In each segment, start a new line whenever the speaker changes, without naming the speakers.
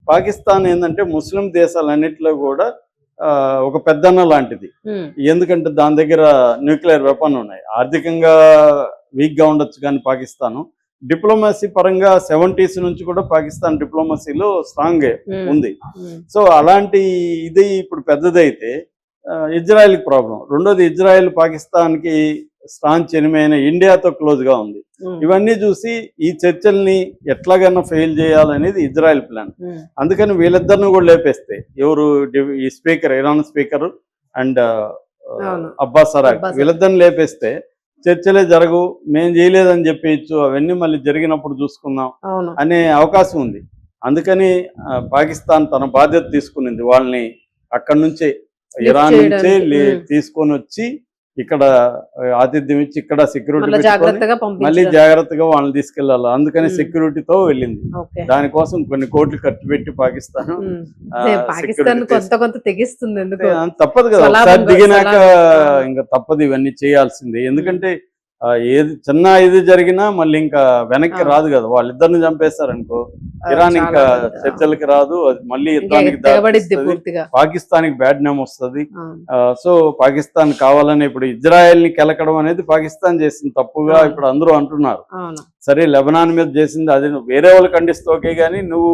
పాకిస్తాన్ ఏంటంటే ముస్లిం దేశాలన్నింటిలో కూడా ఒక పెద్దన్న లాంటిది. ఎందుకంటే దాని దగ్గర న్యూక్లియర్ వెపన్ ఉన్నాయి. ఆర్థికంగా వీక్గా ఉండొచ్చు కానీ పాకిస్తాను డిప్లొమసీ పరంగా 70s నుంచి కూడా పాకిస్తాన్ డిప్లొమసీలో స్ట్రాంగ్ ఉంది. సో అలాంటి ఇది ఇప్పుడు పెద్దదైతే ఇజ్రాయెల్ ప్రాబ్లం. రెండోది ఇజ్రాయెల్ పాకిస్తాన్కి స్ట్రాంగ్ చెనిమైన ఇండియాతో క్లోజ్గా ఉంది. ఇవన్నీ చూసి ఈ చర్చల్ని ఎట్లాగైనా ఫెయిల్ చేయాలనేది ఇజ్రాయెల్ ప్లాన్. అందుకని వీళ్ళిద్దరిని కూడా లేపేస్తే ఎవరు ఈ speaker Iran speaker and Abbas Araghchi వీళ్ళిద్దరిని లేపేస్తే చర్చలే జరగవు, మేము చేయలేదని చెప్పేయచ్చు, అవన్నీ మళ్ళీ జరిగినప్పుడు చూసుకుందాం అనే అవకాశం ఉంది. అందుకని పాకిస్తాన్ తన బాధ్యత తీసుకునింది. వాళ్ళని అక్కడి నుంచే ఇరాన్ నుంచే తీసుకొని వచ్చి ఇక్కడ ఆతిథ్యం ఇచ్చి ఇక్కడ సెక్యూరిటీ మళ్ళీ జాగ్రత్తగా వాళ్ళని తీసుకెళ్లాలి. అందుకని సెక్యూరిటీతో వెళ్ళింది. దానికోసం కొన్ని కోట్లు ఖర్చు పెట్టి పాకిస్తాన్ తప్పదు కదా, ఒకసారి దిగినాక ఇంకా తప్పదు, ఇవన్నీ చేయాల్సిందే. ఎందుకంటే ఏది చిన్న ఇది జరిగినా మళ్ళీ ఇంకా వెనక్కి రాదు కదా. వాళ్ళిద్దరిని చంపేస్తారనుకో ఇరాన్ ఇంకా చర్చలకి రాదు, అది మళ్ళీ యుద్ధానికి పాకిస్తాన్కి బ్యాడ్ నేమ్ వస్తుంది. సో పాకిస్తాన్ కావాలని ఇప్పుడు ఇజ్రాయెల్ ని కెలకడం అనేది పాకిస్తాన్ చేసింది తప్పుగా ఇప్పుడు అందరూ అంటున్నారు. సరే లెబనాన్ మీద చేసింది, అది వేరే వాళ్ళు ఖండిస్తావుకే గానీ నువ్వు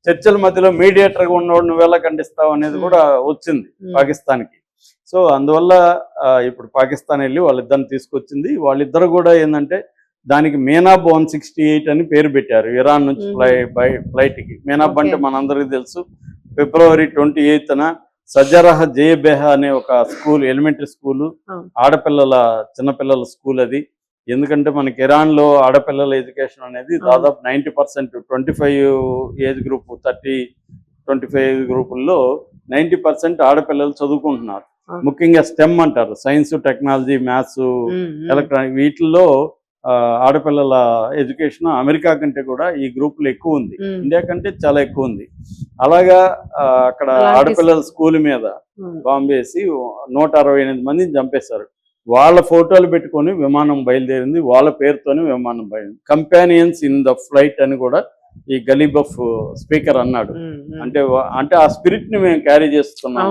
చర్చల మధ్యలో మీడియేటర్గా ఉన్నవాడు నువ్వెలా ఖండిస్తావు అనేది కూడా వచ్చింది పాకిస్తాన్కి. సో అందువల్ల ఇప్పుడు పాకిస్తాన్ వెళ్ళి వాళ్ళిద్దరిని తీసుకొచ్చింది. వాళ్ళిద్దరు కూడా ఏంటంటే దానికి మీనాబ్ 168 అని పేరు పెట్టారు ఇరాన్ నుంచి ఫ్లైట్కి. మీనాబ్ అంటే మనందరికీ తెలుసు, ఫిబ్రవరి 28న సజరహ జయబెహా అనే ఒక స్కూల్, ఎలిమెంటరీ స్కూలు, చిన్నపిల్లల స్కూల్ అది. ఎందుకంటే మనకి ఇరాన్లో ఆడపిల్లల ఎడ్యుకేషన్ అనేది దాదాపు 90%, 25 ఏజ్ గ్రూప్ 30-25 ఏజ్ గ్రూపుల్లో 90% ఆడపిల్లలు చదువుకుంటున్నారు. ముఖ్యంగా స్టెమ్ అంటారు, సైన్స్, టెక్నాలజీ, మ్యాథ్స్, ఎలక్ట్రానిక్, వీటిల్లో ఆడపిల్లల ఎడ్యుకేషన్ అమెరికా కంటే కూడా ఈ గ్రూపులు ఎక్కువ ఉంది, ఇండియా కంటే చాలా ఎక్కువ ఉంది. అలాగా అక్కడ ఆడపిల్లల స్కూల్ మీద బాంబు వేసి 168 మందిని చంపేశారు. వాళ్ళ ఫోటోలు పెట్టుకొని విమానం బయలుదేరింది, వాళ్ళ పేరుతోనే విమానం బయలుదేరింది. కంపానియన్స్ ఇన్ ద ఫ్లైట్ అని కూడా ఈ గలీబఫ్ స్పీకర్ అన్నాడు. అంటే ఆ స్పిరిట్ ని మేము క్యారీ చేస్తున్నాం,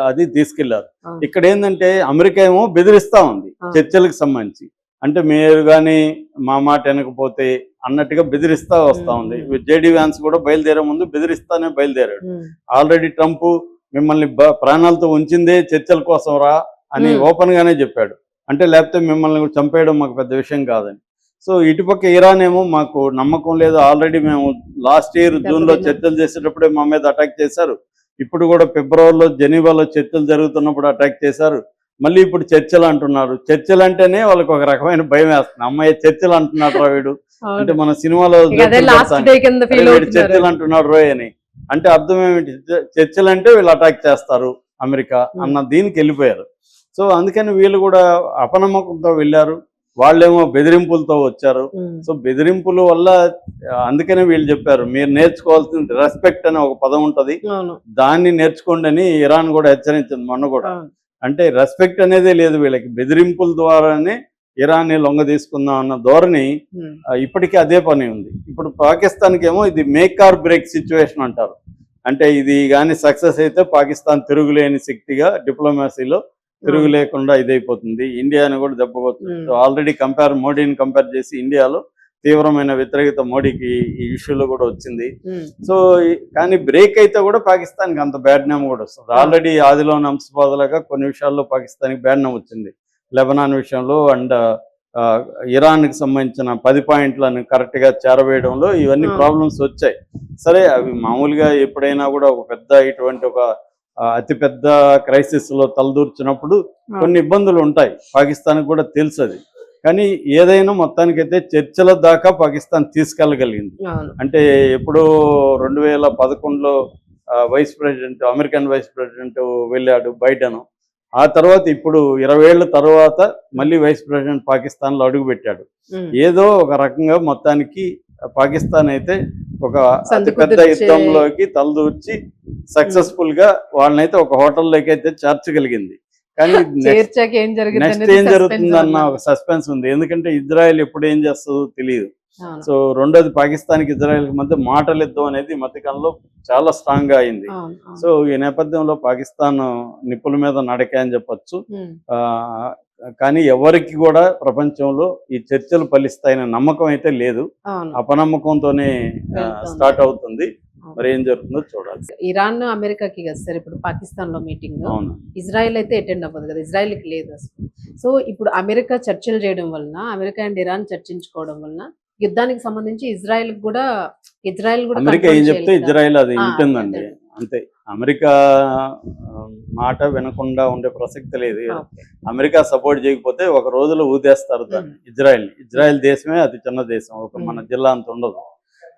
అది తీసుకెళ్లారు. ఇక్కడ ఏంటంటే అమెరికా ఏమో బెదిరిస్తా ఉంది చర్చలకు సంబంధించి. అంటే మీరు కానీ మా మాట వెనకపోతే అన్నట్టుగా బెదిరిస్తా వస్తా ఉంది. జేడీ వ్యాన్స్ కూడా బయలుదేరే ముందు బెదిరిస్తానే బయలుదేరాడు. ఆల్రెడీ ట్రంప్ మిమ్మల్ని ప్రాణాలతో ఉంచిందే చర్చల కోసం రా అని ఓపెన్ గానే చెప్పాడు. అంటే లేకపోతే మిమ్మల్ని చంపేయడం మాకు పెద్ద విషయం కాదని. సో ఇటుపక్క ఇరాన్ ఏమో మాకు నమ్మకం లేదు, ఆల్రెడీ మేము లాస్ట్ ఇయర్ జూన్లో చర్చలు చేసేటప్పుడే మా మీద అటాక్ చేశారు, ఇప్పుడు కూడా ఫిబ్రవరిలో జెనీవాలో చర్చలు జరుగుతున్నప్పుడు అటాక్ చేశారు, మళ్ళీ ఇప్పుడు చర్చలు అంటున్నారు. చర్చలు అంటేనే వాళ్ళకి ఒక రకమైన భయం వేస్తుంది. అమ్మాయి చర్చలు అంటున్నాడు రా వీడు, అంటే మన సినిమాలో చర్చలు అంటున్నాడు రోయ్ అని. అంటే అర్థం ఏమిటి, చర్చలు అంటే వీళ్ళు అటాక్ చేస్తారు అమెరికా అన్న దీనికి వెళ్ళిపోయారు. సో అందుకని వీళ్ళు కూడా అపనమ్మకంతో వెళ్ళారు, వాళ్ళేమో బెదిరింపులతో వచ్చారు. సో బెదిరింపుల వల్ల అందుకనే వీళ్ళు చెప్పారు మీరు నేర్చుకోవాల్సిన రెస్పెక్ట్ అనే ఒక పదం ఉంటది, దాన్ని నేర్చుకోండి అని ఇరాన్ కూడా హెచ్చరించింది మొన్న కూడా. అంటే రెస్పెక్ట్ అనేదే లేదు వీళ్ళకి, బెదిరింపుల ద్వారానే ఇరాన్ని లొంగ తీసుకుందాం అన్న ధోరణి ఇప్పటికీ అదే పని ఉంది. ఇప్పుడు పాకిస్తాన్కి ఏమో ఇది మేక్ ఆర్ బ్రేక్ సిచ్యువేషన్ అంటారు. అంటే ఇది కానీ సక్సెస్ అయితే పాకిస్తాన్ తిరుగులేని శక్తిగా డిప్లొమసీలో తిరుగు లేకుండా ఇదైపోతుంది, ఇండియాని కూడా దెబ్బపోతుంది. ఆల్రెడీ మోడీని కంపేర్ చేసి ఇండియాలో తీవ్రమైన వ్యతిరేకత మోడీకి ఈ ఇష్యూలో కూడా వచ్చింది. సో కానీ బ్రేక్ అయితే కూడా పాకిస్తాన్కి అంత బ్యాడ్ నేమ్ కూడా వస్తుంది. ఆల్రెడీ ఆదిలోని అంశపాదలుగా కొన్ని విషయాల్లో పాకిస్తాన్కి బ్యాడ్ నేమ్ వచ్చింది, లెబనాన్ విషయంలో అండ్ ఇరాన్కి సంబంధించిన 10 పాయింట్లను కరెక్ట్గా చేరవేయడంలో ఇవన్నీ ప్రాబ్లమ్స్ వచ్చాయి. సరే అవి మామూలుగా ఎప్పుడైనా కూడా ఒక పెద్ద ఇటువంటి ఒక అతిపెద్ద క్రైసిస్ లో తలదూర్చినప్పుడు కొన్ని ఇబ్బందులు ఉంటాయి, పాకిస్తాన్ కూడా తెలుసు అది. కానీ ఏదైనా మొత్తానికైతే చర్చల దాకా పాకిస్తాన్ తీసుకెళ్ళగలిగింది. అంటే ఎప్పుడో 2011లో అమెరికన్ వైస్ ప్రెసిడెంట్ వెళ్ళాడు బైడెన్, ఆ తర్వాత ఇప్పుడు 20 ఏళ్ల తర్వాత మళ్ళీ వైస్ ప్రెసిడెంట్ పాకిస్తాన్లో అడుగుపెట్టాడు. ఏదో ఒక రకంగా మొత్తానికి పాకిస్తాన్ అయితే ఒక అతిపెద్ద యుద్ధంలోకి తలదూర్చి సక్సెస్ఫుల్ గా వాళ్ళనైతే ఒక హోటల్లోకి అయితే చేర్చగలిగింది. కానీ నెక్స్ట్ ఏం జరుగుతుందన్న ఒక సస్పెన్స్ ఉంది. ఎందుకంటే ఇజ్రాయెల్ ఎప్పుడు ఏం చేస్తుందో తెలియదు.
అవును.
సో రెండోది పాకిస్తాన్కి ఇజ్రాయెల్కి మధ్య మాటల యుద్ధం అనేది ఈ మధ్యకాలంలో చాలా స్ట్రాంగ్గా అయింది.
అవును, అవును.
సో ఈ నేపథ్యంలో పాకిస్తాన్ నిప్పుల మీద నడకే అని చెప్పొచ్చు.
ఉమ్,
ఆ, కానీ ఎవరికి కూడా ప్రపంచంలో ఈ చర్చలు ఫలిస్తాయనే నమ్మకం అయితే లేదు.
అవును.
అపనమ్మకంతోనే
వెళ్తోంది.
స్టార్ట్ అవుతుంది.
అవును.
మరి ఏం జరుగుతుందో చూడాలి.
ఇరాన్ అమెరికాకి కదా సార్ ఇప్పుడు పాకిస్తాన్ లో మీటింగ్.
అవును.
ఇజ్రాయెల్ అయితే అటెండ్ అవ్వదు కదా, ఇజ్రాయెల్కి లేదు అసలు. సో ఇప్పుడు అమెరికా చర్చలు చేయడం వలన, అమెరికా అండ్ ఇరాన్ చర్చించుకోవడం వలన యుద్ధానికి సంబంధించి ఇజ్రాయెల్ కూడా
అమెరికా
control
ఏం చెప్తే
చేయాలి కదా.
ఇజ్రాయెల్ అది
ఆ,
వింటుందండి.
అదే.
అంతే. అమెరికా మాట వినకుండా ఉండే ప్రసక్తి లేదు.
ఓకే.
అమెరికా సపోర్ట్ చేయకపోతే ఒక రోజులో ఊదేస్తారు దాన్ని. ఇజ్రాయెల్ దేశమే అతి చిన్న దేశం, ఒక మన జిల్లా అంత ఉండదు.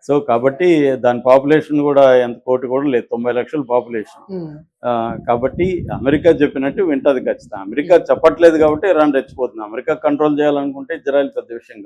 సో కాబట్టి దాని పాపులేషన్ కూడా ఎంత కోటి కూడా లేదు, 90 లక్షల పాపులేషన్.
ఉమ్,
కాబట్టి అమెరికా చెప్పినట్టు వింటది ఖచ్చితంగా. అమెరికా చెప్పట్లేదు కాబట్టి ఇరాన్ రెచ్చిపోతుంది. అమెరికా కంట్రోల్ చేయాలనుకుంటే ఇజ్రాయెల్ పెద్ద విషయం కాదు.